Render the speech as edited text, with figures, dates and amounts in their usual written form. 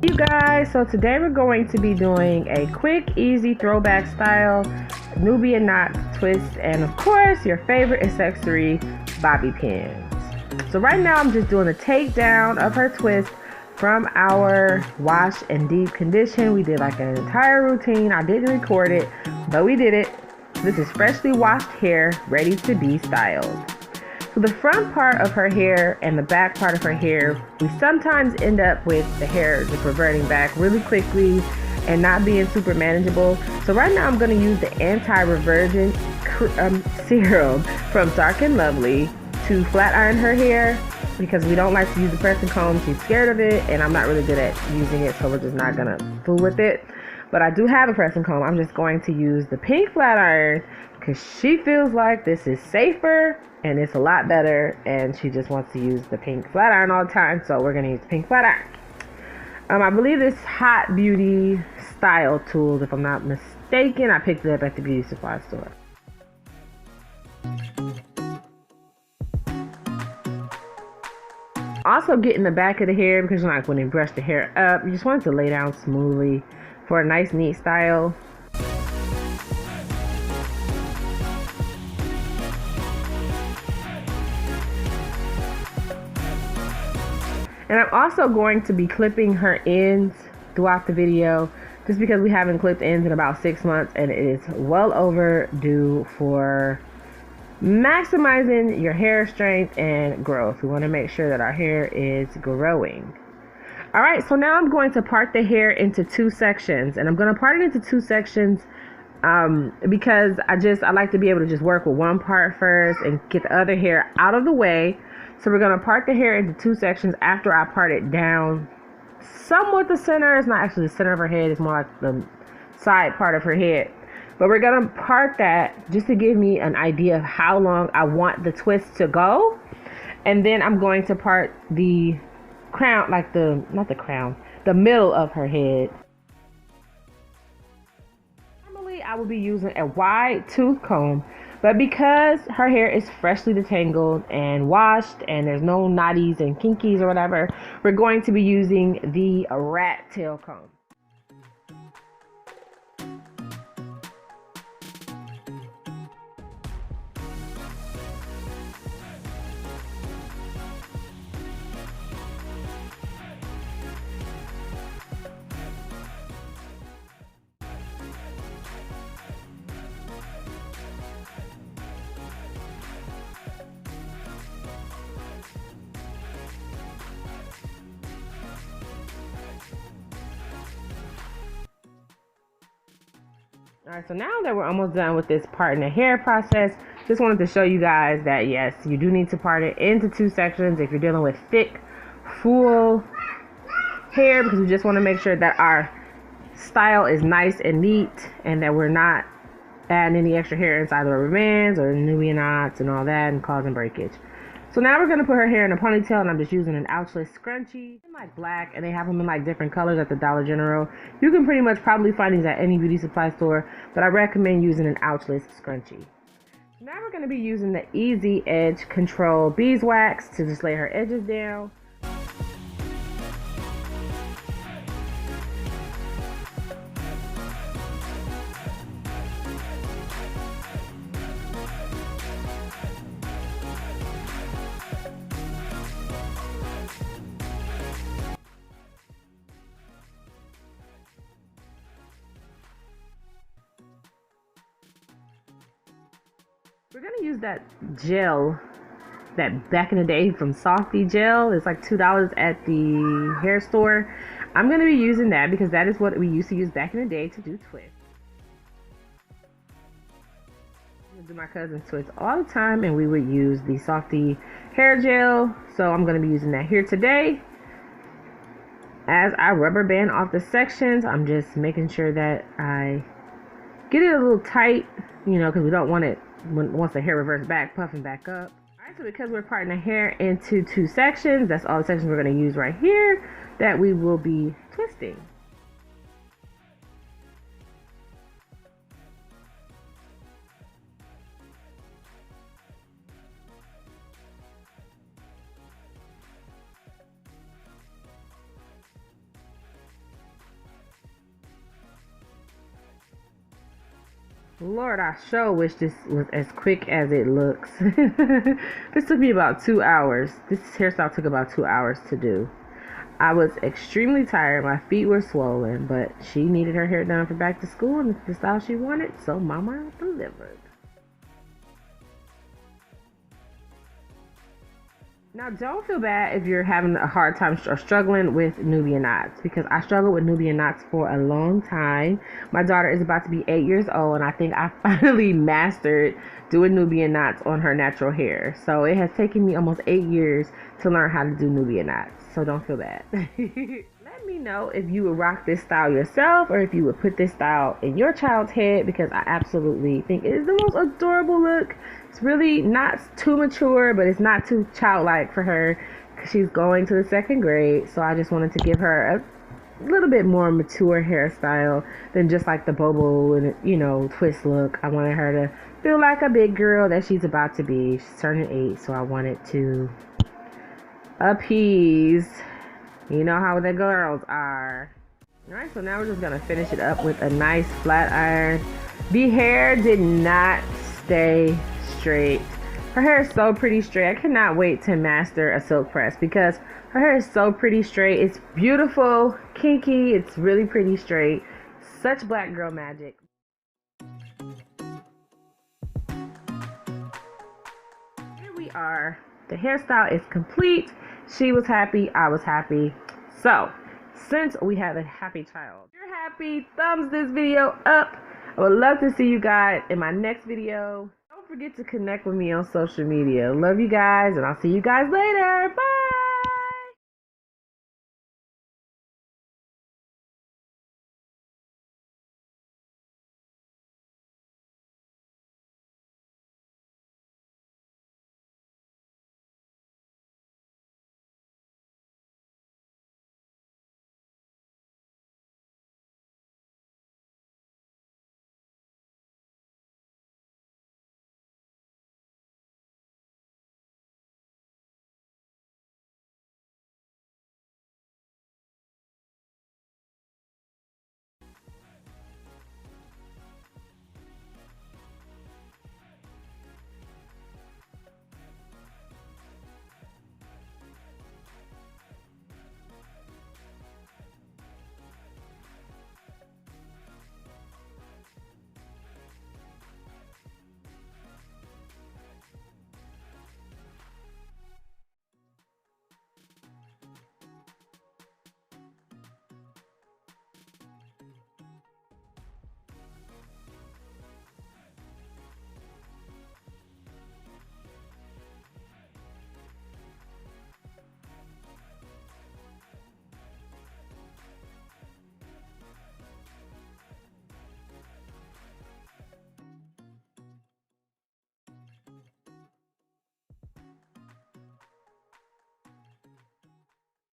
You guys, so today we're going to be doing a quick, easy throwback style Nubian knots, twist, and of course your favorite accessory, bobby pins. So right now I'm just doing a takedown of her twist from our wash and deep condition. We did like an entire routine. I didn't record it, but we did it. This is freshly washed hair ready to be styled. So the front part of her hair and the back part of her hair, we sometimes end up with the hair just reverting back really quickly and not being super manageable. So right now I'm going to use the anti-reversion serum from Dark and Lovely to flat iron her hair because we don't like to use the pressing comb. She's scared of it and I'm not really good at using it, so we're just not going to fool with it. But I do have a pressing comb. I'm just going to use the pink flat iron because she feels like this is safer and it's a lot better, and she just wants to use the pink flat iron all the time, so we're going to use the pink flat iron. I believe this Hot Beauty Style Tools, if I'm not mistaken. I picked it up at the beauty supply store. Also get in the back of the hair because you're not going to brush the hair up. You just want it to lay down smoothly for a nice, neat style. And I'm also going to be clipping her ends throughout the video just because we haven't clipped ends in about 6 months and it is well overdue for maximizing your hair strength and growth. We want to make sure that our hair is growing. Alright, so now I'm going to part the hair into 2 sections, and I'm going to part it into 2 sections because I like to be able to just work with one part first and get the other hair out of the way. So we're going to part the hair into 2 sections after I part it down somewhat the center. It's not actually the center of her head. It's more like the side part of her head. But we're going to part that just to give me an idea of how long I want the twist to go. And then I'm going to part the crown, like the middle of her head. Normally I would be using a wide tooth comb, but because her hair is freshly detangled and washed and there's no knotties and kinkies or whatever, we're going to be using the rat tail comb. Alright, so now that we're almost done with this parting the hair process, just wanted to show you guys that yes, you do need to part it into 2 sections if you're dealing with thick, full hair, because we just want to make sure that our style is nice and neat and that we're not adding any extra hair inside the rubber bands or Nubian knots and all that and causing breakage. So now we're going to put her hair in a ponytail, and I'm just using an ouchless scrunchie in like black, and they have them in like different colors at the Dollar General. You can pretty much probably find these at any beauty supply store, but I recommend using an ouchless scrunchie. Now we're going to be using the Easy Edge Control beeswax to just lay her edges down. We're going to use that gel that back in the day from Softy gel. It's like $2 at the hair store. I'm going to be using that because that is what we used to use back in the day to do twists. I do my cousin's twists all the time, and we would use the Softy hair gel. So I'm going to be using that here today. As I rubber band off the sections, I'm just making sure that I get it a little tight, you know, because we don't want it once the hair reverts back, puffing back up. Alright, so because we're parting the hair into 2 sections, that's all the sections we're going to use right here that we will be twisting. Lord, I sure wish this was as quick as it looks. This took me about 2 hours. This hairstyle took about 2 hours to do. I was extremely tired. My feet were swollen, but she needed her hair done for back to school and it's the style she wanted, so mama delivered. Now, don't feel bad if you're having a hard time or struggling with Nubian knots, because I struggled with Nubian knots for a long time. My daughter is about to be 8 years old, and I think I finally mastered doing Nubian knots on her natural hair. So it has taken me almost 8 years to learn how to do Nubian knots. So don't feel bad. Let me know if you would rock this style yourself or if you would put this style in your child's head, because I absolutely think it is the most adorable look. It's really not too mature, but it's not too childlike for her because she's going to the 2nd grade. So I just wanted to give her a little bit more mature hairstyle than just like the bobo and, you know, twist look. I wanted her to feel like a big girl that she's about to be. She's turning 8, so I wanted to appease. You know how the girls are. Alright, so now we're just going to finish it up with a nice flat iron. The hair did not stay straight. Her hair is so pretty straight. I cannot wait to master a silk press because her hair is so pretty straight. It's beautiful, kinky, it's really pretty straight. Such black girl magic. Here we are. The hairstyle is complete. She was happy, I was happy. So, since we have a happy child, if you're happy, thumbs this video up. I would love to see you guys in my next video. Don't forget to connect with me on social media. Love you guys, and I'll see you guys later. Bye!